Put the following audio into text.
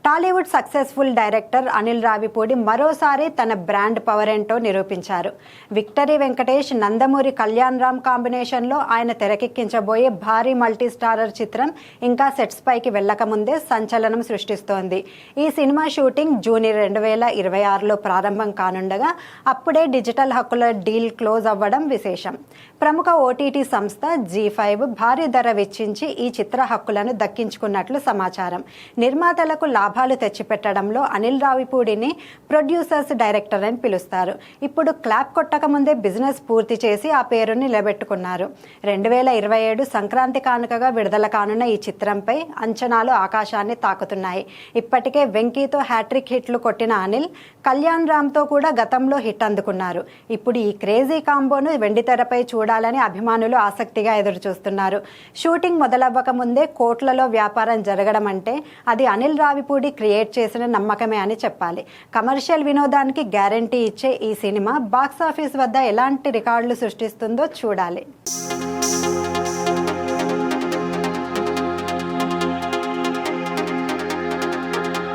Tollywood successful director Anil Ravipudi మరోసారి తన brand power ఏంటో నిరూపించారు. విక్టరీ వెంకటేష్, నందమూరి కళ్యాణ్ రామ్ కాంబినేషన్లో ఆయన తెరకెక్కించబోయే భారీ మల్టీ స్టారర్ చిత్రం ఇంకా సెట్స్ పైకి వెళ్లకముందే సంచలనం సృష్టిస్తోంది. ఈ సినిమా షూటింగ్ జూన్ 2026లో ప్రారంభం కానుండగా అప్పుడే డిజిటల్ హక్కుల డీల్ క్లోజ్ అవ్వడం విశేషం. ప్రముఖ ఓటీటీ సంస్థ జీ5 భారీ ధర వెచ్చించి ఈ చిత్ర హక్కులను దక్కించుకున్నట్లు సమాచారం. నిర్మాతలకు లాభాలు తెచ్చిపెట్టడంలో అనిల్ రావిపూడిని ప్రొడ్యూసర్స్ డైరెక్టర్ అని పిలుస్తారు. ఇప్పుడు క్లాప్ కొట్టక ముందే బిజినెస్ పూర్తి చేసి ఆ పేరుని నిలబెట్టుకున్నారు. 2027 సంక్రాంతి కానుకగా విడుదల కానున్న ఈ చిత్రంపై అంచనాలు ఆకాశాన్ని తాకుతున్నాయి. ఇప్పటికే వెంకీతో హ్యాట్రిక్ హిట్లు కొట్టిన అనిల్ కళ్యాణ్ రామ్తో కూడా గతంలో హిట్ అందుకున్నారు. ఇప్పుడు ఈ క్రేజీ కాంబోను వెండితెరపై చూడాలని అభిమానులు ఆసక్తిగా ఎదురుచూస్తున్నారు. షూటింగ్ మొదలవ్వక ముందే కోట్లలో వ్యాపారం జరగడం అంటే అది అనిల్ రావిపూడి క్రియేట్ చేసిన నమ్మకమే అని చెప్పాలి. కమర్షియల్ వినోదానికి గ్యారంటీ ఇచ్చే ఈ సినిమా బాక్సాఫీస్ వద్ద ఎలాంటి రికార్డులు సృష్టిస్తుందో చూడాలి.